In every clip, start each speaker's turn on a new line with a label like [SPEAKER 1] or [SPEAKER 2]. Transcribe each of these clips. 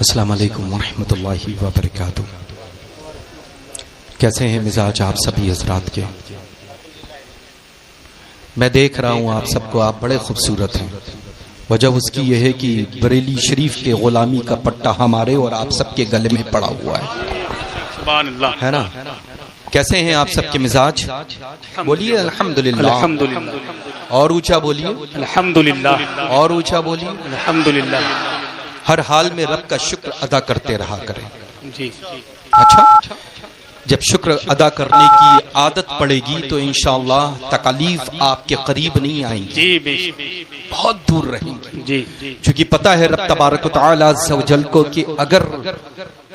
[SPEAKER 1] अस्सलाम वालेकुम वरहमतुल्लाहि वबरकातुह। कैसे हैं मिजाज आप सभी हजरात के? मैं देख रहा हूँ आप सबको, आप बड़े खूबसूरत हैं। वजह उसकी यह है कि बरेली शरीफ के गुलामी का पट्टा हमारे और आप सबके गले में पड़ा हुआ है, है ना? कैसे हैं आप सबके मिजाज? बोलिए अल्हम्दुलिल्लाह। और ऊंचा बोलिए अल्हम्दुलिल्लाह। और ऊंचा बोलिए
[SPEAKER 2] अल्हम्दुलिल्लाह।
[SPEAKER 1] हर हाल में रब का शुक्र अदा करते रहा करें।
[SPEAKER 2] जी।
[SPEAKER 1] अच्छा, जब शुक्र अदा करने की आदत पड़ेगी तो इंशाअल्लाह तकलीफ आपके करीब नहीं आएंगी,
[SPEAKER 2] जी
[SPEAKER 1] बहुत दूर रहेंगी।
[SPEAKER 2] जी।
[SPEAKER 1] क्योंकि पता है रब तबारक व तआला अज़्ज़ व जल को कि अगर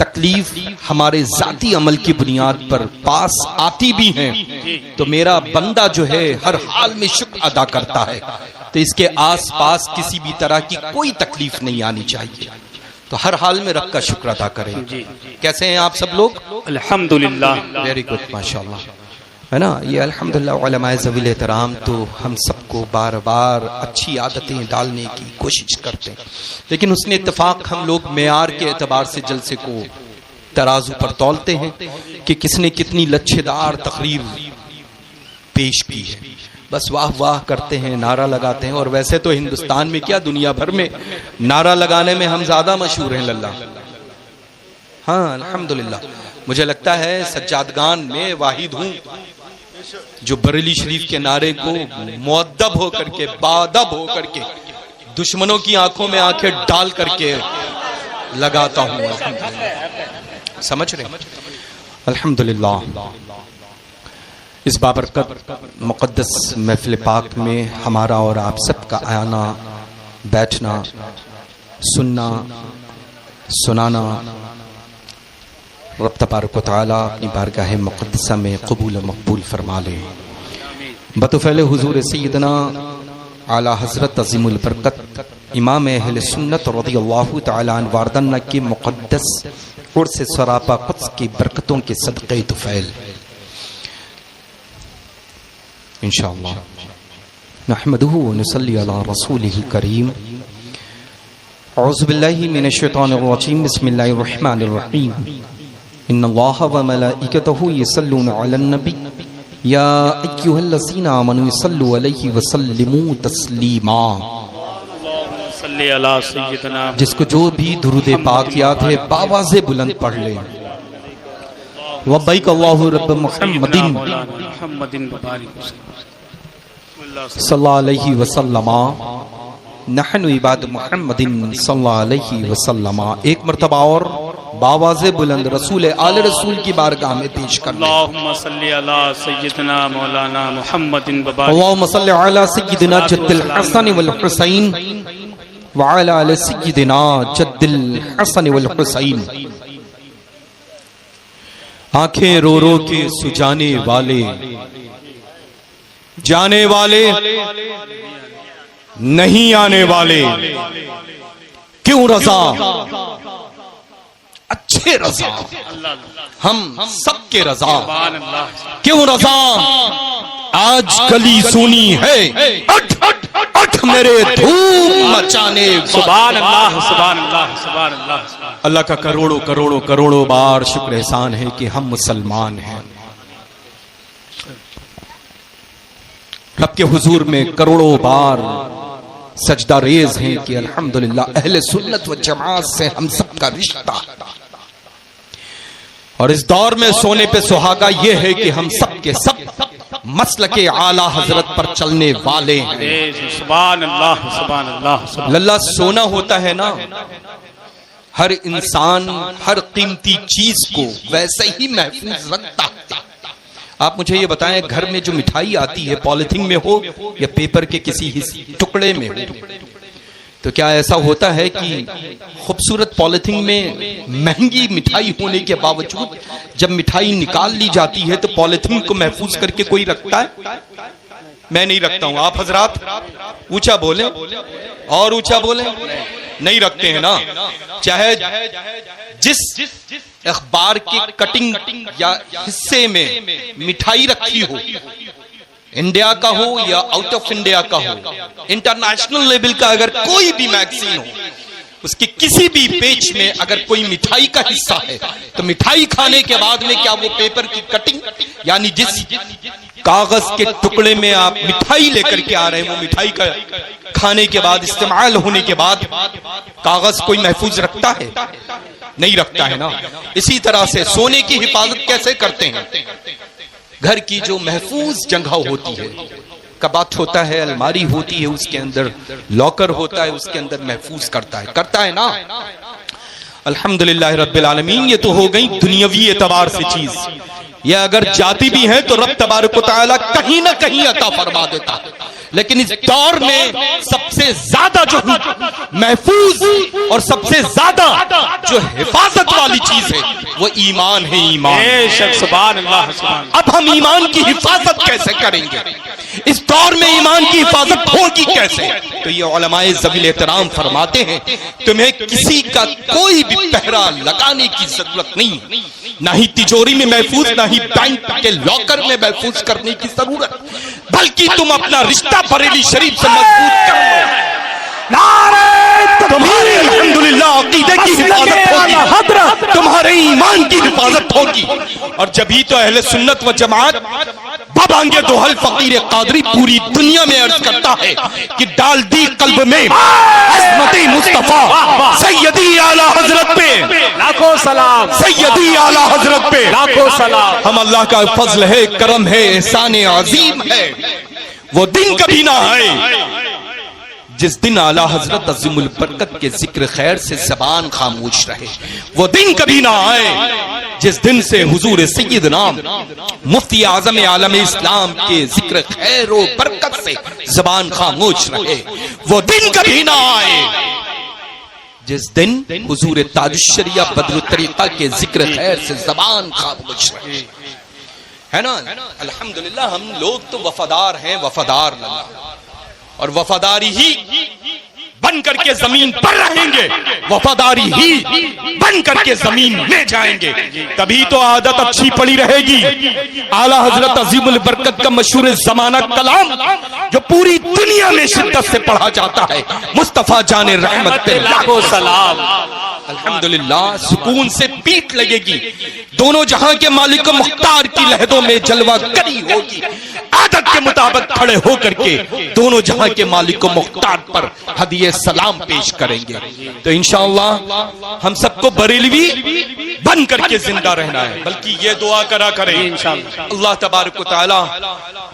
[SPEAKER 1] तकलीफ हमारे जाती अमल की बुनियाद पर पास आती भी है तो मेरा बंदा जो है हर हाल में शुक्र अदा करता है, तो इसके आस पास किसी भी तरह की कोई तकलीफ नहीं आनी चाहिए। तो हर हाल में रब का शुक्र अदा करें। कैसे हैं आप सब लोग?
[SPEAKER 2] अल्हम्दुलिल्लाह।
[SPEAKER 1] वेरी गुड, माशाल्लाह, है ना? ये अल्हम्दुलिल्लाह उलमाए ज़वील एहतराम तो हम सबको बार बार अच्छी आदतें डालने की कोशिश करते हैं, लेकिन उसने इत्तेफाक हम लोग मेयार के एतबार से जलसे को तराजू पर तौलते हैं कि किसने कितनी लच्छेदार तकरीर पेश की है। बस वाह वाह करते हैं, नारा लगाते हैं। और वैसे तो हिंदुस्तान में क्या दुनिया भर में नारा लगाने में हम ज्यादा मशहूर हैं लल्ला। हाँ अल्हम्दुलिल्लाह, मुझे लगता है सज्जादगान में वाहिद हूं जो बरेली शरीफ के नारे को मुअद्दब होकर के, बादब होकर के, दुश्मनों की आंखों में आंखें डाल करके लगाता हूं। समझ रहे? अल्हम्दुलिल्लाह, इस बाबरकत मुक़द्दस महफ़िल पाक में हमारा और आप सबका आना, बैठना, सुनना, सुनाना रब तबारक व तआला अपनी बारगाह मुक़द्दसा में कबूल मकबूल फरमा ले। बतौफ़ैल हुज़ूर सय्यदना आला हज़रत अज़ीमुल बरकत इमाम अहले सुन्नत रज़ियल्लाहु तआला अन्हु वारदन के मुक़द्दस उर्स सरापा क़ुद्स की बरकतों के सदक़े तुफ़ैल इंशाअल्लाह नहमदुहु व नुसल्ली अला रसूलिल करीम। औज़ु बिल्लाहि मिनश शैतानिर रजीम। बिस्मिल्लाहिर रहमानिर रहीम। इन्नल्लाहा व मलाइकतहु यसल्लूना अलन नबी या अय्युहल्लज़ीना आमनू सल्लु अलैहि व सल्लिमू तस्लीमा।
[SPEAKER 2] सल्ली अला सय्यदना।
[SPEAKER 1] जिसको जो भी दुरूद पाक याद है बावाज़े बुलंद पढ़ ले। वब्बैक अल्लाहु रब्ब मुहम्मदिन सल्लल्लाहु अलैहि वसल्लम नहनु इबाद मुहम्मदिन सल्लल्लाहु अलैहि वसल्लम। एक मर्तबा और बावाज़े बुलंद रसूल आले रसूल की बारगाह में पेश कर ले।
[SPEAKER 2] अल्लाहुम्मा सल्ली अला सय्यदना मौलाना मुहम्मदिन
[SPEAKER 1] अल्लाहुम्मा सल्ली अला सय्यदिना जद्दिल हसन वल हुसैन व अला आलि सय्यदिना जद्दिल हसन वल हुसैन। आंखें रो रो के सुजाने वाले, जाने वाले नहीं आने वाले, क्यों रज़ा अच्छे रज़ा, हम सबके रज़ा, क्यों रज़ा आज गली सुनी है, अठ मेरे धूम मचाने।
[SPEAKER 2] सुभान अल्लाह, सुभान अल्लाह, सुभान अल्लाह।
[SPEAKER 1] अल्लाह का करोड़ों करोड़ों करोड़ों बार शुक्र एहसान है कि हम मुसलमान हैं। रब के हुजूर में करोड़ों बार सजदा रेज हैं कि अल्हम्दुलिल्लाह अहले सुन्नत व जमात से हम सबका रिश्ता। और इस दौर में सोने पे सुहागा ये है कि हम सब के सब मसलके आला हजरत पर चलने वाले हैं।
[SPEAKER 2] सुभान अल्लाह, सुभान अल्लाह।
[SPEAKER 1] लल्ला सोना होता है ना, हर इंसान हर कीमती चीज को वैसे ही महफूज रखता है। आप मुझे ये बताएं, घर में जो मिठाई आती है पॉलिथीन में हो या पेपर के किसी टुकड़े में हो, तो क्या ऐसा होता है कि खूबसूरत पॉलिथीन में महंगी मिठाई होने के बावजूद जब मिठाई निकाल ली जाती है तो पॉलिथीन को महफूज करके कोई रखता है? मैं नहीं रखता हूं। आप हजरात ऊंचा बोले और ऊंचा बोले, नहीं रखते हैं ना। चाहे जिस अखबार के कटिंग या हिस्से में मिठाई रखी हो, इंडिया का हो या आउट ऑफ इंडिया का हो, इंटरनेशनल लेवल का अगर कोई भी मैगजीन हो, उसके किसी भी पेज में अगर कोई मिठाई का हिस्सा है तो मिठाई खाने के बाद में क्या वो पेपर की कटिंग, यानी जिस कागज के टुकड़े में आप मिठाई लेकर के आ रहे हैं, वो मिठाई का खाने के बाद, इस्तेमाल होने के बाद कागज कोई महफूज रखता है? नहीं रखता है ना। इसी तरह से सोने की हिफाजत कैसे करते हैं? घर की जो महफूज जगह होती है, कबाट होता है, अलमारी होती है, उसके अंदर लॉकर होता है, उसके अंदर महफूज करता है ना। अल्हम्दुलिल्लाह रब्बिल आलमीन। ये तो हो गई दुनियावी एतबार से चीज। ये अगर जाती भी है तो रब तबारक व तआला कहीं ना कहीं अता फरमा देता है। लेकिन इस दौर में सबसे ज्यादा जो महफूज और सबसे ज्यादा जो हिफाजत वाली चीज है वो ईमान है। ईमान।
[SPEAKER 2] सुभान अल्लाह।
[SPEAKER 1] अब हम ईमान की हिफाजत कैसे करेंगे? इस दौर में ईमान की हिफाजत होगी कैसे? तो ये उलमाए ज़वील एहतराम फरमाते हैं, तुम्हें किसी का कोई भी पहरा लगाने की जरूरत नहीं, ना ही तिजोरी में महफूज, ना ही बैंक के लॉकर में महफूज करने की जरूरत, बल्कि तुम अपना रिश्ता बरेली शरीफ से मजबूत कर लो। तुम्हारे अल्हम्दुलिल्लाह अकीदे की हिफाजत होगी, तुम्हारे ईमान की हिफाजत होगी। और जभी तो अहले सुन्नत व जमात बबांगे दोहल फकीर कादरी पूरी दुनिया में अर्ज करता है कि डाल दी कल्ब में अज़मत मुस्तफा सैयदी आला हजरत पे
[SPEAKER 2] लाखों सलाम,
[SPEAKER 1] सैयदी आला हजरत पे
[SPEAKER 2] लाखों सलाम।
[SPEAKER 1] हम अल्लाह का फजल है, करम है, एहसान अजीम है। वो दिन कभी ना आए जिस दिन आला हजरत अज़ीमुल बरकत के जिक्र खैर से जबान खामोश रहे। वो दिन कभी ना आए जिस दिन से हुजूर सैयदना मुफ्ती आजम आलम इस्लाम के जिक्र खैर और बरकत से जबान खामोश रहे। वो दिन कभी ना आए जिस दिन हुजूर ताजुश्शरिया बदरुत तरीका के जिक्र खैर से जबान खामोश रहे। है ना। अल्हम्दुलिल्लाह हम लोग तो वफादार हैं, वफादार अल्लाह, और वफादारी ही बन करके जमीन पर रहेंगे, वफादारी ही बन करके जमीन में जाएंगे। तभी तो आदत अच्छी पड़ी रहेगी। आला हजरत अज़ीमुल बरकत का मशहूर जमाना कलाम जो पूरी दुनिया में शिद्दत से पढ़ा जाता है, मुस्तफा जाने रहमत पे लाखों सलाम। अल्हम्दुलिल्लाह सुकून से पीठ लगेगी। दोनों जहां के मालिक मुख्तार की लहदों में जलवा करी होगी। आदत के मुताबिक खड़े होकर के दोनों जहां के मालिक मुख्तार पर हदिये सलाम पेश करेंगे। तो इंशाअल्लाह हम सबको बरेलवी बन करके जिंदा रहना है। बल्कि ये दुआ करा करें इंशाअल्लाह अल्लाह तबारक व तआला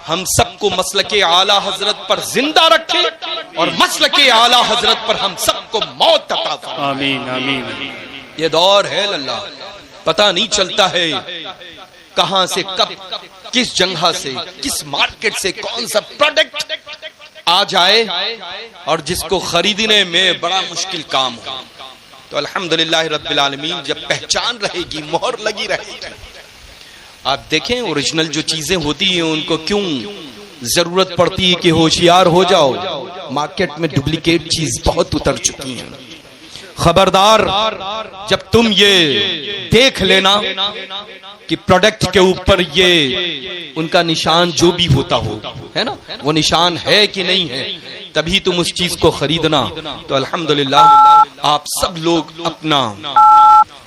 [SPEAKER 1] हम सबको मसलके आला हजरत पर जिंदा रखे और मसलके आला हजरत पर हम सबको मौत अता फरमाए।
[SPEAKER 2] आमीन आमीन।
[SPEAKER 1] ये दौर है अल्लाह, पता नहीं चलता है कहां से कब, किस जगह से, किस मार्केट से कौन सा प्रोडक्ट आ जाए और जिसको खरीदने में बड़ा मुश्किल काम हो। तो अल्हम्दुलिल्लाह रब्बिल आलमीन जब पहचान रहेगी, मोहर लगी रहेगी। आप देखें ओरिजिनल जो चीजें होती हैं उनको क्यों जरूरत पड़ती है कि होशियार हो जाओ। मार्केट में डुप्लीकेट चीज बहुत उतर चुकी हैं। खबरदार, जब तुम ये देख लेना कि प्रोडक्ट के ऊपर ये उनका निशान जो भी होता हो, है ना, वो निशान है कि नहीं है, तभी तुम उस चीज को खरीदना। तो अल्हम्दुलिल्लाह आप सब लोग अपना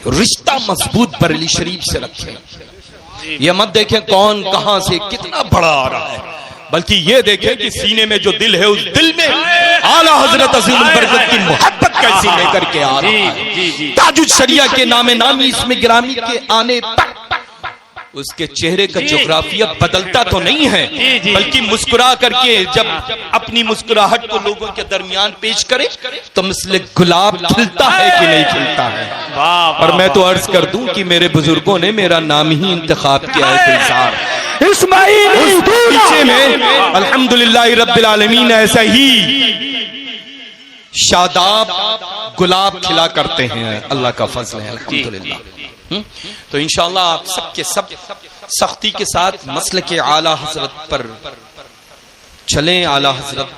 [SPEAKER 1] रिश्ता मजबूत बरेली शरीफ से रखें। ये मत देखें कौन कहां से कितना बड़ा आ रहा है, बल्कि ये देखें कि सीने में जो दिल है उस दिल में आला हजरत अज़ीमुल बरकत की मोहब्बत कैसी लेकर के आ रहा है। ताजुश शरिया के नामे नामी इसमें गिरामी के आने पर उसके चेहरे का जोग्राफिया बदलता तो नहीं है, बल्कि मुस्कुरा करके जब अपनी मुस्कुराहट को लोगों के दरमियान पेश करे तो मिसले गुलाब खिलता है कि नहीं खिलता है। और मैं तो अर्ज कर दूं कि मेरे बुजुर्गों ने मेरा नाम ही इंतखाब किया है गुलजार इस्माइल। उस पीछे में अल्हम्दुलिल्लाह रब्बिल आलमीन ऐसा ही शादाब गुलाब खिला करते हैं। अल्लाह का फजल है अल्हम्दुलिल्लाह। तो इंशाअल्लाह आप सबके सब सख्ती के साथ मसले के आला हजरत पर चलें, आला हजरत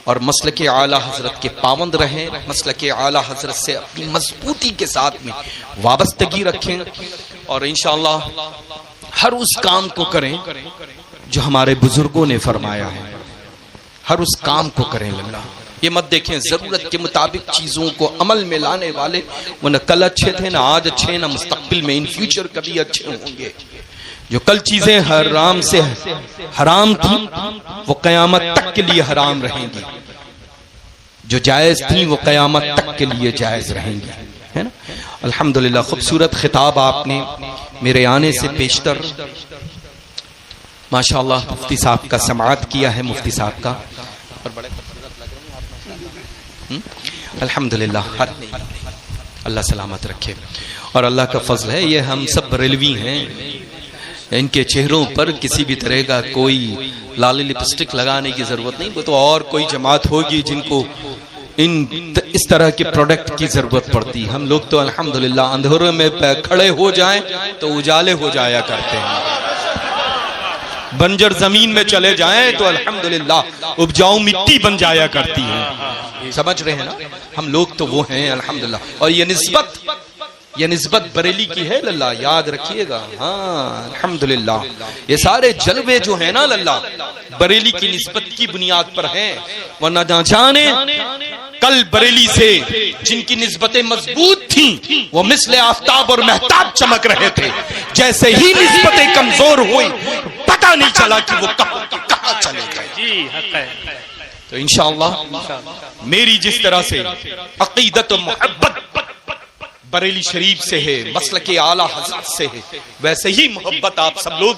[SPEAKER 1] और मसले के आला हजरत के पाबंद रहें, मसले के आला हजरत से अपनी मजबूती के साथ में वाबस्तगी रखें और इंशाअल्लाह हर उस काम को करें जो हमारे बुजुर्गों ने फरमाया है। हर उस काम को करें अल्लाह। ये मत देखें जरूरत के मुताबिक चीजों को अमल में लाने वाले वो न कल अच्छे थे, ना आज अच्छे, ना मुस्तकबिल में इन फ्यूचर कभी अच्छे होंगे। जो कल चीजें हराम से हराम थी वो कयामत तक के लिए हराम रहेंगी, जो जायज थी वो कयामत तक के लिए जायज रहेंगी, है ना। अल्हम्दुलिल्लाह खूबसूरत खिताब आपने मेरे आने से पेशतर माशाअल्लाह मुफ्ती साहब का समाअत किया है, मुफ्ती साहब का, और बड़े अल्हम्दुलिल्लाह हर अल्लाह सलामत रखे। और अल्लाह का फजल है ये हम सब बरेलवी हैं, इनके चेहरों पर किसी भी तरह का कोई लाली लिपस्टिक लगाने की जरूरत नहीं। वो तो और कोई जमात होगी जिनको इस तरह के प्रोडक्ट की जरूरत पड़ती। हम लोग तो अल्हम्दुलिल्लाह अंधेरों में खड़े हो जाएं तो उजाले हो जाया करते हैं, बंजर जमीन में चले जाएं तो अल्हम्दुलिल्लाह उपजाऊ मिट्टी बन जाया करती है। समझ रहे हैं ना, हम लोग तो वो हैं अल्हम्दुलिल्लाह। और ये निस्बत बरेली की है लल्ला, याद रखिएगा। हाँ अल्हम्दुलिल्लाह ये सारे जलवे जो है ना लल्ला बरेली की निस्बत की बुनियाद पर हैं, वरना ना जाने कल बरेली से जिनकी निस्बतें मजबूत थी वो मिसले आफ्ताब और महताब चमक रहे थे, जैसे ही निस्बतें कमजोर हुई पता नहीं चला कि वो कहां चले गए। तो इंशाअल्लाह मेरी जिस तरह से अकीदत और मोहब्बत बरेली शरीफ से है, मसलक आला हजरत से है, वैसे ही मोहब्बत आप सब लोग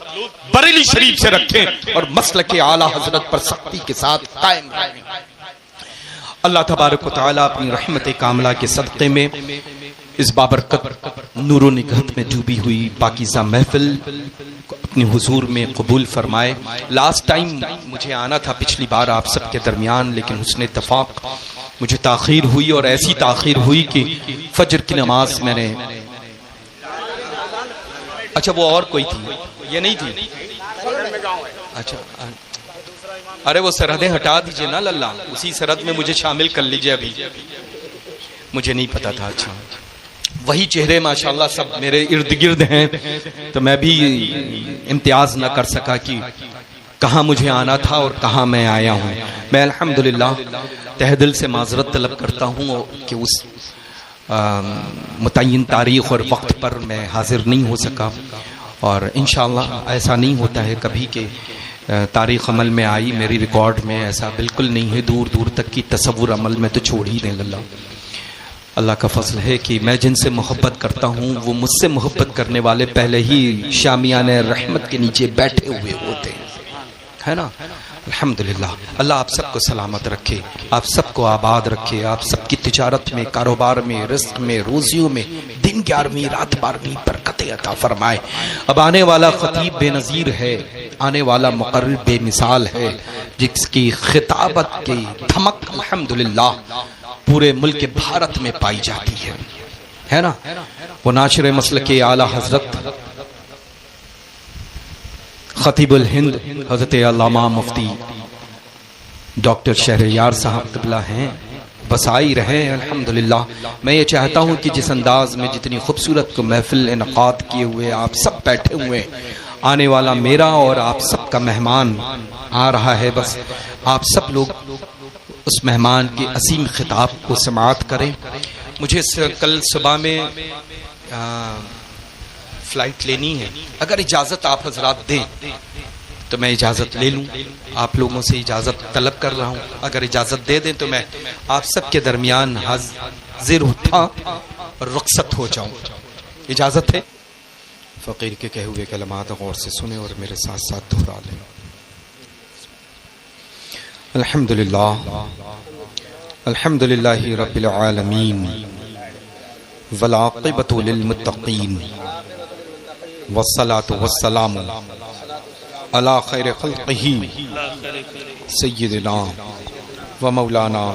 [SPEAKER 1] बरेली शरीफ से रखें और मसलक आला हजरत पर सख्ती के साथ कायम रहें। अल्लाह तबारक व तआला अपनी रहमत कामला के सदक़े में इस बाबरकत नूरो निगहत में डूबी हुई पाकीज़ा महफिल अपनी हुजूर में कबूल फरमाए। लास्ट टाइम मुझे आना था पिछली बार आप सबके दरमियान, लेकिन हुस्न इत्तफाक मुझे ताखीर हुई, और ऐसी ताखीर हुई कि फजर की नमाज मैंने, अच्छा वो और कोई थी, ये नहीं थी, अच्छा अरे वो सरहदें हटा दीजिए ना लल्ला, उसी सरहद में मुझे शामिल कर लीजिए, अभी मुझे नहीं पता था। अच्छा वही चेहरे माशाल्लाह सब मेरे इर्द गिर्द हैं, तो मैं भी इम्तियाज न कर सका कि कहाँ मुझे आना था और कहाँ मैं आया हूँ। मैं अल्हम्दुलिल्लाह तहे दिल से माजरत तलब करता हूँ कि उस मुतय्यन तारीख और वक्त पर मैं हाजिर नहीं हो सका, और इंशाअल्लाह ऐसा नहीं होता है कभी कि तारीख अमल में आई, मेरी रिकॉर्ड में ऐसा बिल्कुल नहीं है, दूर दूर तक की तसव्वुर अमल में तो छोड़ ही दें लल्ला। अल्लाह का फजल है कि मैं जिनसे मोहब्बत करता हूँ वो मुझसे मोहब्बत करने वाले पहले ही शामियान रहमत के नीचे बैठे हुए होते हैं, है ना। अल्हम्दुलिल्लाह अल्लाह आप सबको सलामत रखे, आप सबको आबाद रखे, आप सबकी तिजारत में, कारोबार में, रिस्क में, रोजियों में दिन 11वीं रात 12वीं बरकतें अता फरमाए। अब आने वाला खतीब बेनज़ीर है, आने वाला मुक़र्रिर बेमिसाल है, जिसकी खिताबत की धमक अल्हम्दुलिल्लाह पूरे मुल्क भारत में पाई जाती है ना। वो नाशिर मसलक आला हजरत खतीबुल हिंद हजरत अल्लामा मुफ्ती डॉक्टर शहरयार साहब क़िबला हैं, बसाई रहे अल्हम्दुलिल्लाह। मैं ये चाहता हूँ कि जिस अंदाज में जितनी खूबसूरत को महफिल इनक़ाद किए हुए आप सब बैठे हुए, आने वाला मेरा और आप सब का मेहमान आ रहा है, बस आप सब लोग उस मेहमान के असीम खिताब को समाअत करें। मुझे कल सुबह में फ्लाइट लेनी है, अगर इजाज़त आप हजरात दें तो मैं इजाज़त ले लूँ, आप लोगों से इजाज़त तलब कर रहा हूँ, अगर इजाज़त दे दें तो मैं आप सबके दरमियान हाजिर होता और रुखसत हो जाऊँ। इजाज़त है? फ़कीर के कहे हुए कलमात गौर से सुने और मेरे साथ साथ दोहरा लें। अल्हम्दुलिल्लाह अल्हम्दुलिल्लाहि रब्बिल आलमीन वल आक़िबतु लिल मुत्तक़ीन वस्सलातु वस्सलामु अला खैर खल्क़िही सय्यिदिना व मौलाना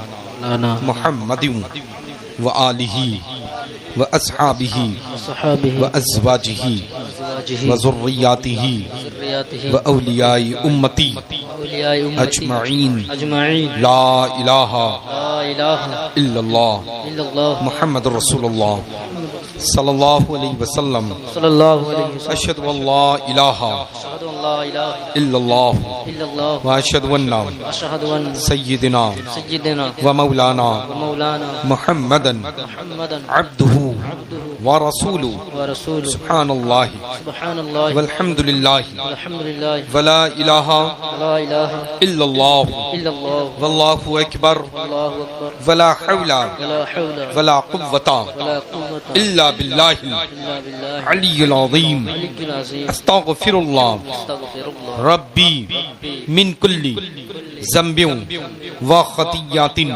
[SPEAKER 1] मुहम्मदिन व आलिही व अस्हाबिही व अज़वाजिही व ज़ुर्रियातिही व औलियाए उम्मती अजमईन ला इलाहा इल्लल्लाह मुहम्मद रसूलुल्लाह सल्लल्लाहु अलैहि वसल्लम
[SPEAKER 3] सल्लल्लाहु अलैहि वसल्लम
[SPEAKER 1] अशहदु अल्ला इलाहा
[SPEAKER 3] अशहदु अल्ला इलाहा
[SPEAKER 1] इल्लल्लाह
[SPEAKER 3] इल्लल्लाह
[SPEAKER 1] व अशहदु अन्ना
[SPEAKER 3] अशहदु अन्न
[SPEAKER 1] सय्यिदना
[SPEAKER 3] सय्यिदना
[SPEAKER 1] व मौलाना
[SPEAKER 3] व मौलाना
[SPEAKER 1] मुहम्मदन
[SPEAKER 3] मुहम्मदन
[SPEAKER 1] अब्दुहु
[SPEAKER 3] अब्दुहु
[SPEAKER 1] व रसूलुहु
[SPEAKER 3] व रसूलुहु
[SPEAKER 1] सुब्हानल्लाह
[SPEAKER 3] सुब्हानल्लाह
[SPEAKER 1] वल्हम्दुलिल्लाह
[SPEAKER 3] वल्हम्दुलिल्लाह
[SPEAKER 1] वला इलाहा
[SPEAKER 3] ला इलाहा
[SPEAKER 1] इल्लल्लाह
[SPEAKER 3] इल्लल्लाह
[SPEAKER 1] वल्लाहु अकबर
[SPEAKER 3] अल्लाहु अकबर
[SPEAKER 1] वला हौला
[SPEAKER 3] वला हौला
[SPEAKER 1] वला कुव्वता
[SPEAKER 3] वला कुव्वता
[SPEAKER 1] इल्ला बिल्लाहिल
[SPEAKER 3] इल्ला बिल्लाह
[SPEAKER 1] अलिय्यिल अज़ीम
[SPEAKER 3] अलिय्यिल अज़ीम
[SPEAKER 1] अस्तगफिरुल्लाह
[SPEAKER 3] अस्तगफिरुल्लाह
[SPEAKER 1] रब्बी मिन कुल्ली ज़ंबिन व खतियातिन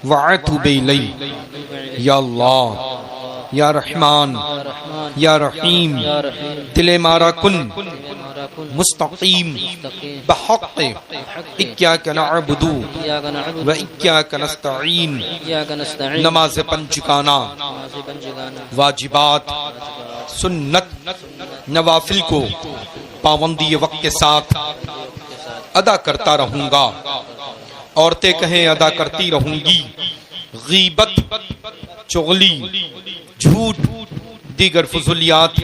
[SPEAKER 1] व अतूबु इलैहि या अल्लाह या रहमान या रहीम
[SPEAKER 3] या रहीम
[SPEAKER 1] दिले मारा कुन
[SPEAKER 3] हमारा कुन
[SPEAKER 1] मुस्तकीम
[SPEAKER 3] मुस्तकीम
[SPEAKER 1] बहक़ इय्याका नअबुदु
[SPEAKER 3] इय्याका नअबुदु
[SPEAKER 1] व इय्याका नस्तईन
[SPEAKER 3] इय्याका नस्तईन
[SPEAKER 1] नमाज़ पंचगाना
[SPEAKER 3] नमाज़ पंचगाना
[SPEAKER 1] वाजिबात सुन्नत नवाफिल को पाबंदी वक्त के साथ अदा करता रहूंगा। औरतें कहें अदा करती रहूंगी। गीबत, चुगली, झूठ, दीगर फुजुलियात,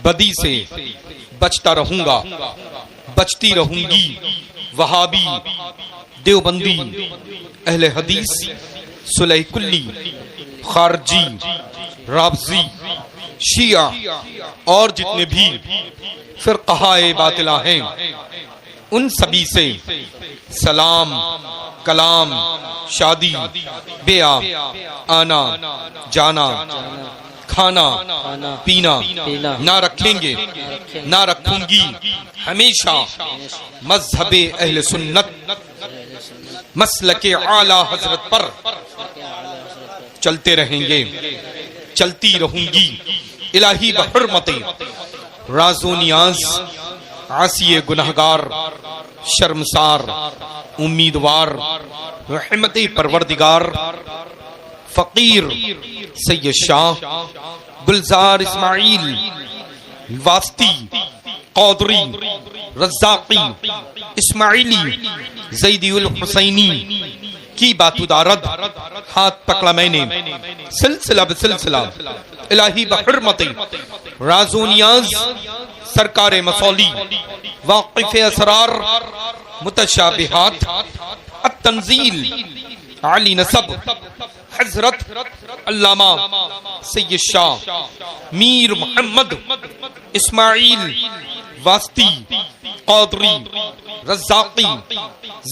[SPEAKER 1] बदी से बचता रहूंगा, बचती रहूंगी। वहाबी, देवबंदी, अहले हदीस, सुलह कुल्ली, खारजी, राबजी, शिया और जितने भी फिरक़ाए बातिला हैं उन सभी से सलाम, कलाम, शादी, बेआ, आना, जाना, खाना, पीना ना रखेंगे, ना रखूंगी। हमेशा मज़हबे अहले सुन्नत मसलके आला हजरत पर चलते रहेंगे, चलती रहूंगी। इलाही बहुर्मते राज़ो नियाज़, आसिए गुनहगार, शर्मसार, उम्मीदवार, रहमते परवरदिगार, फकीर सैयद शाह गुलजार इस्माइल वास्ती, कौदरी, रज़्ज़ाक़ी, इस्माइली, ज़ैदी हुसैनी की बातुदारद हाथ पकड़ा मैंने सिलसिला बसिलसिला इलाही बहुर्मते राज़ो नियाज़ सरकारे मसौली, वाक़िफ़े असरार, मुतशाबिहात, अत-तंज़ील, आली नसब, हज़रत अल्लामा सैयद शाह मीर मोहम्मद इस्माइल वास्ती, कौदरी, रज़्ज़ाक़ी,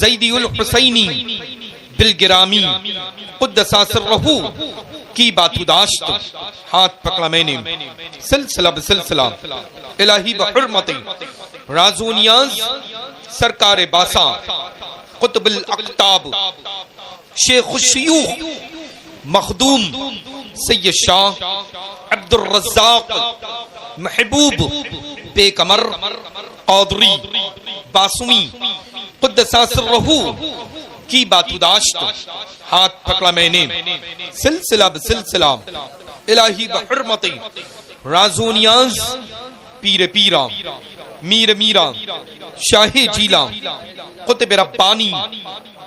[SPEAKER 1] ज़ैदी हुसैनी बिलगिरामी क़ुद्दसा सिर्रहू की बातुदाश्त हाथ पकड़ा मैंने सिलसिला बसिलसिला इलाही बहुर्मते राज़ो नियाज़ सरकारे बासा, कुतुबुल अक़ताब, शेख़ुश शयूख़, मखदूम सैयद शाह अब्दुर रज़्ज़ाक़ महबूब बेकमर कौदरी बासुमी क़ुद्दसा सिर्रहू की बातुदाश्त हाथ पकड़ा मैंने सिलसिला बसिलसिला इलाही बहुर्मते राज़ो नियाज़ पीर पीरा, मीर मीरा, शाहे जीला, कुतुब रब्बानी,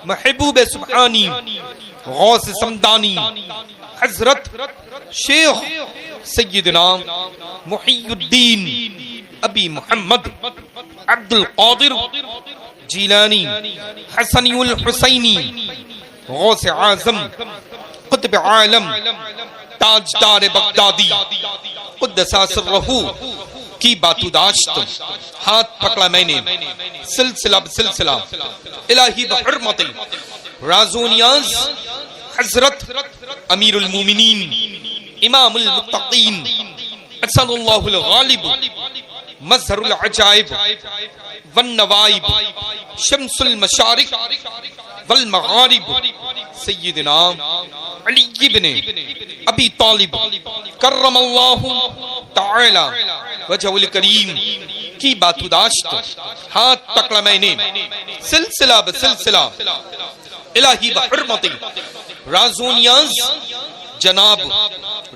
[SPEAKER 1] महबूब सुब्हानी, गौस समदानी, हज़रत शेख सय्यदना मुहियुद्दीन अबी मोहम्मद अब्दुल क़ादिर जीलानी हसनियुल हुसैनी, गौस आज़म, कुतुब आलम, ताजदार बगदादी, क़ुद्दसा सिर्रहू की बातुदाश्त हाथ पकड़ा मैंने सिलसिला बसिलसिला इलाही बहुर्मते राज़ो नियाज़ हज़रत अमीरुल मोमिनीन इमामुल मुत्तक़ीन असदुल्लाहुल गालिब मज़हरुल अजाइब वन नवाइब शम्सुल मशारिक वल मगारिब सय्यदना अली इब्ने अबी तालिब कर्रमल्लाहु तआला वजहुल करीम की बातुदाश्त हाथ पकड़ा मैंने सिलसिला बसिलसिला इलाही बहुर्मते राज़ो नियाज़ जनाब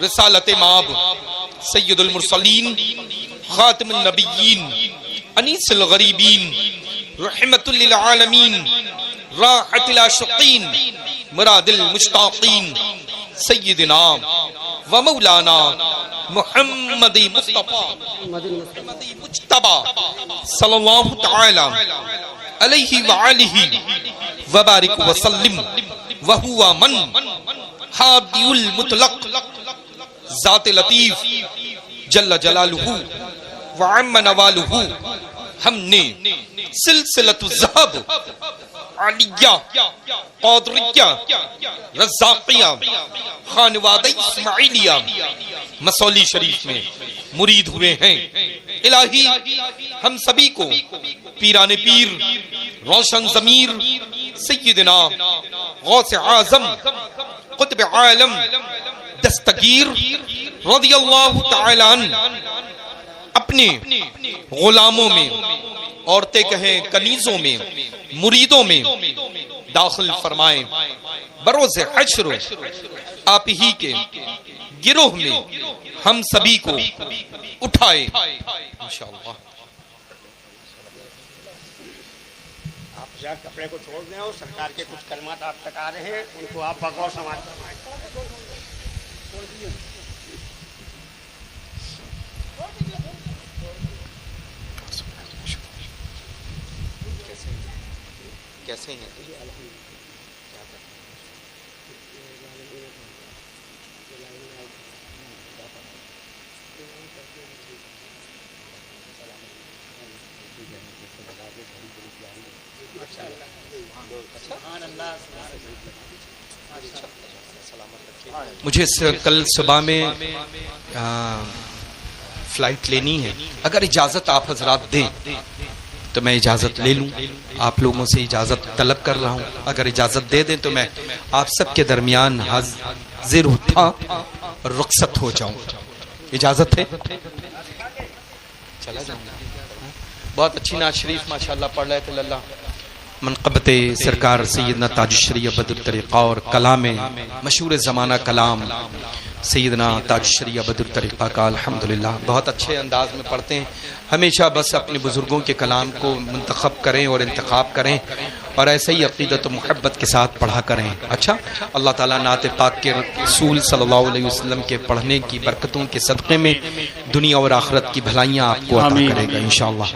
[SPEAKER 1] रिसालत माब सय्यदुल मुरसलीन खातिमुन नबिय्यीन अनीसुल गरीबीन रहमतुल लिल आलमीन राहतुल आशिकीन मुरादिल मुश्ताकीन सय्यदना व मौलाना मुहम्मदी मुस्तफा मुज्तबा सल्लल्लाहु तआला अलैहि व आलिहि व बारिक व सल्लिम व हुवा मन हादिउल मुतलक ज़ात लतीफ जल्ल जलालुहु व अम्म नवालुहु। हमने सिलसिलतु ज़हब आलिया क़ादरिया रज़्ज़ाक़िया खानवादा इस्माइलिया मसौली शरीफ में मुरीद हुए हैं। इलाही हम सभी को पीराने पीर रोशन ज़मीर सय्यदना गौस आज़म क़ुत्ब आलम दस्तगीर रज़ियल्लाहु तआला अन्हु अपने गुलामों में, औरतें कहें कनीजों में, मुरीदों में दाखिल फरमाएं। बरोज़े हश्र आप ही के गिरोह में हम सभी को उठाए इंशाअल्लाह।
[SPEAKER 4] आप कपड़े को छोड़ दें और सरकार के कुछ कलमात आप तक आ रहे हैं, उनको आप बगौर समाज फरमाएं।
[SPEAKER 1] कैसे हैं? मुझे कल सुबह में फ्लाइट लेनी है, अगर इजाजत आप हजरात दें तो मैं इजाजत ले लूं। आप लोगों से इजाजत तलब कर रहा हूं, अगर इजाजत दे दें तो मैं आप सबके दरमियान हाजिर उठा और रुखसत हो जाऊं। इजाजत है? चला जाऊंगा। बहुत अच्छी नात शरीफ माशाल्लाह पढ़ रहे थे। लल्ला मनक़बते सरकार सैयदना ताजुश्शरी बदरुल तरीक़ा और कलाम मशहूर ज़माना कलाम सैयदना ताजुश्शरी बदरुल तरीक़ा का अल्हम्दुलिल्लाह बहुत अच्छे अंदाज में पढ़ते हैं। हमेशा बस अपने बुजुर्गों के कलाम को मुंतखब करें और इंतखाब करें और ऐसे ही अक़ीदत और मोहब्बत के साथ पढ़ा करें। अच्छा, अल्लाह ताला नात पाक के रसूल सल्लल्लाहु अलैहि वसल्लम के पढ़ने की बरकतों के सदक़े में दुनिया और आखिरत की भलाइयाँ आपको अता करेगा इंशाअल्लाह।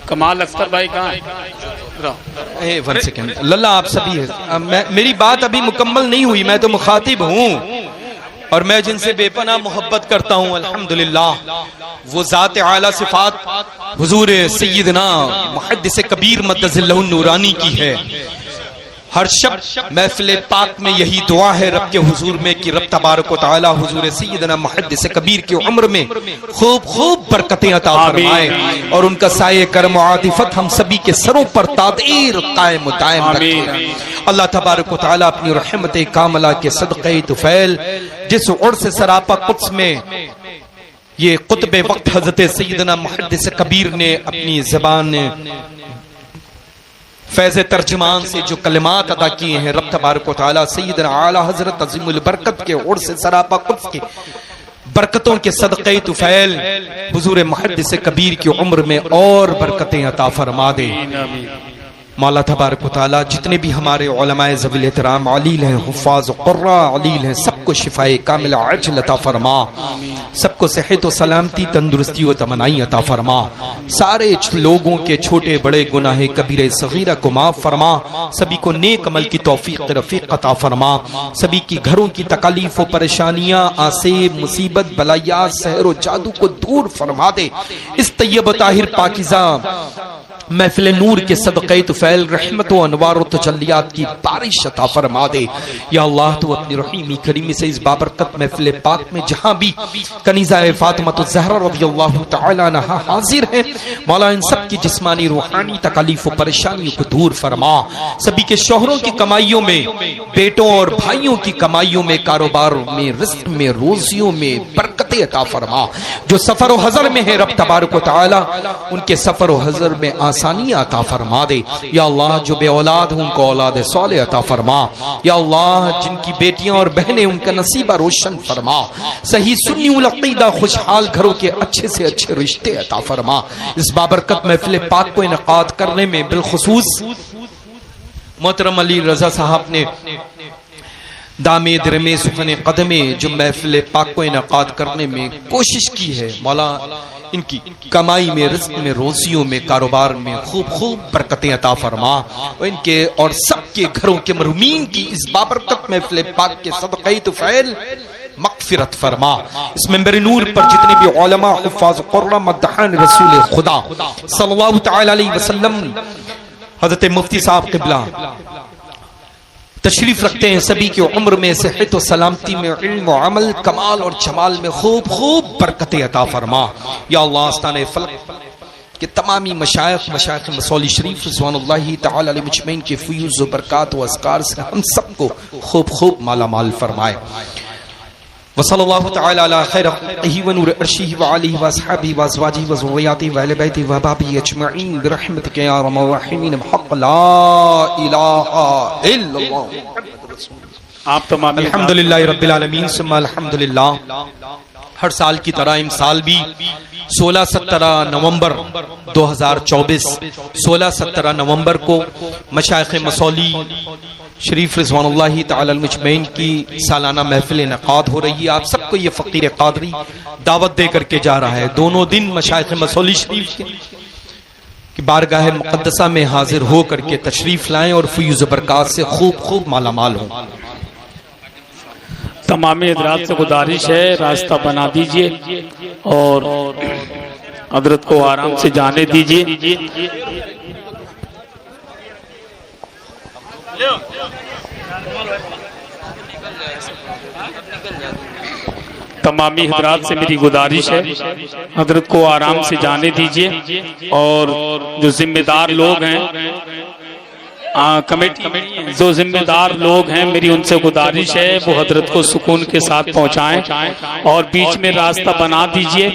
[SPEAKER 2] कमाल अख्तर भाई कहाँ है?
[SPEAKER 1] 1 सेकेंड लल्ला, आप सभी है। मेरी बात अभी मुकम्मल नहीं हुई, मैं तो मुखातिब हूँ और मैं जिनसे बेपनाह मोहब्बत करता हूँ अल्हम्दुलिल्लाह वो ज़ात आला सिफात हुजूर सय्यदना मुहद्दिस कबीर मद्दज़िल्लहु नूरानी की है। हर शब महफिल पाक में यही दुआ है रब के हुजूर में कि रब तबारक व तआला हुजूर सय्यदना मुहद्दिस कबीर की उम्र में खूब खूब बरकतें अता फरमाए और उनका साये करम व आतिफत हम सभी के सरों पर तादीर कायम व दायम रखे। अल्लाह तबारक व तआला अपनी रहमत कामला के सदक़े तुफैल जिस उर्स से सरापा कुद्स में ये कुतुब वक्त हजरत सय्यदना मुहद्दिस कबीर ने अपनी ज़बान फैज़ तर्जुमान से जो कलिमात अदा किए हैं, रब तबारक व तआला सय्यदना आला हजरत अज़ीमुल बरकत के उर्स से सरापा कुद्स के बरकतों के सदक़े तुफैल हुजूर मुहद्दिस कबीर की उम्र में और बरकतें अता फरमा दे। मौला तबारक व तआला जितने भी हमारे उलमाए ज़वील एहतराम अलील हैं, हुफ़ाज़ क़ुर्रा अलील हैं, सबको शिफ़ाए कामिला अजल अता फरमा, सबको सेहत व सलामती तंदुरुस्ती व तमन्नाई अता फरमा, सारे लोगों के छोटे बड़े गुनाह कबीरे सगीरा को माफ़ फरमा, सभी को नेक अमल की तौफीक रफ़ीक अता फरमा, सभी की घरों की तकलीफ व परेशानियाँ आसेब मुसीबत बलायात सहर व जादू को दूर फरमा दे। इस तैयब ताहिर पाकिज़ा महफिल नूर के सदक़े तुफैल रहमत व अनवार व तजल्लियात की बारिश अता फरमा दे। या अल्लाह तो अपनी रहीमी करीमी से इस बाबरकत महफिल पाक में जहाँ भी कनीज़ा फातिमा ज़हरा रज़ियल्लाहु तआला अन्हा हाजिर है, मौला इन सब की जिस्मानी रूहानी तकलीफ व परेशानियों को दूर फरमा, सभी के शोहरों की कमाइयों में, बेटों और भाइयों की कमाइयों में, कारोबार में, रिज़्क़ में, रोजियों में बरकतें अता फरमा। जो सफर व हज़र में है रब तबारक व तआला उनके सफर व हज़र में आसानी अता फरमा दे। या अल्लाह जो बे औलाद हैं उनको औलाद सौले अता फरमा। या अल्लाह जिनकी बेटियां और बहनें उनका नसीबा रोशन फरमा, सही सुन्नी उल अक़ीदा खुशहाल घरों के अच्छे से अच्छे रिश्ते अता फरमा। इस बाबरकत महफिल पाक को इनक़ाद करने में बिलखुसूस मोहतरम अली रज़ा साहब ने दामे दिरमे सुखने कदमे जो महफिल पाक को इनकाद करने में कोशिश की है, मौला इनकी कमाई में, रिस्क में, रोजियों में, कारोबार में खूब खूब बरकतें अता फरमा और इनके और सबके घरों के महरूमीन की इस बाबरकत महफिल पाक के सदक़े तुफ़ैल मग़फ़िरत फरमा। इस मिंबर नूर पर जितने भी उलमा, हुफ़ाज़ कुरान, मद्दाहान रसूल खुदा सल्लल्लाहु तआला अलैहि वसल्लम, हज़रत मुफ्ती साहब क़िबला तशरीफ रखते हैं, सभी की उम्र में सेहत और सलामती में, इल्म और अमल, कमाल और जमाल में खूब खूब बरकतें अता फरमा। या अल्लाह आस्ताने फलक के तमामी मशाइख मसौली शरीफ रिज़वानुल्लाहि तआला अलैहि मजमईन के फ़यूज़ व बरक़ात व अस्कार से हम सबको खूब खूब माला माल फरमाए। वसल्लल्लाहु तआला अला खैर ख़ल्क़िही व नूर अर्शिही व आलिही व अस्हाबिही व अज़वाजिही व ज़ुर्रिय्यतिही व अहले बैतिही व अहबाबिही अजमईन बिरहमतिका या अरहमर राहिमीन बिहक़्क़ि ला इलाहा इल्लल्लाह।
[SPEAKER 2] आप तमाम
[SPEAKER 1] अल्हम्दुलिल्लाहि रब्बिल आलमीन सुम्मा अल्हम्दुलिल्लाह। हर साल की तरह इस साल भी 16-17 नवंबर 2024 16-17 नवंबर को मशाइख़ मसौली शरीफ रिज़वानुल्लाहि तआला अलैहि मजमईन की सालाना महफिल इनक़ाद हो रही है। आप सबको ये फ़कीर क़ादरी दावत दे करके जा रहा है। दोनों दिन मशाइख़ मसौली शरीफ की बारगाह मुक़द्दसा में हाजिर हो करके तशरीफ लाएं और फ़यूज़ बरक़ात से खूब खूब माला माल हों।
[SPEAKER 2] तमाम हज़रात से गुजारिश है, रास्ता बना दीजिए और हज़रत को आराम से जाने दीजिए। तमामी हज़रात से मेरी गुजारिश है, हज़रत को आराम से जाने दीजिए और जो जिम्मेदार लोग हैं कमेटी, जो जिम्मेदार लोग हैं, मेरी उनसे गुजारिश है वो हजरत को सुकून के साथ पहुंचाएं और बीच में रास्ता बना दीजिए।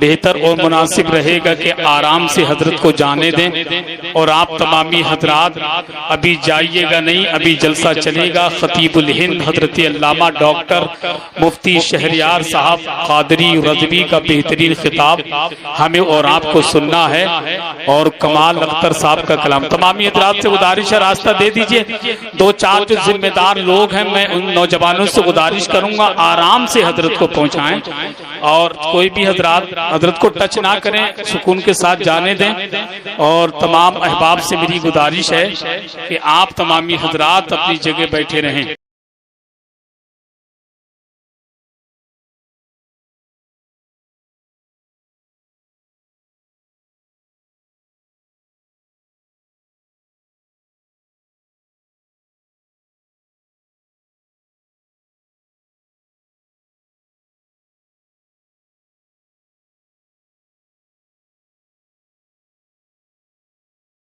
[SPEAKER 2] बेहतर और मुनासिब रहेगा कि आराम से हजरत को जाने दें और आप तमामी हजरात अभी जाइएगा नहीं, अभी जलसा चलेगा। खतीबुल हिंद हजरत अल्लामा डॉक्टर मुफ्ती शहरियार साहब कादरी रज़वी का बेहतरीन खिताब हमें और आपको सुनना है और कमाल अख्तर साहब का कलाम। तमामी हजरात से गुजारिश है, रास्ता दे दीजिए। 2-4 जो जिम्मेदार लोग हैं, मैं उन नौजवानों से गुजारिश करूंगा आराम से हजरत को पहुंचाएं और कोई भी हजरत को टच ना करें, सुकून के साथ जाने दें। और तमाम अहबाब से मेरी गुजारिश है कि आप तमामी हजरात अपनी जगह बैठे रहें।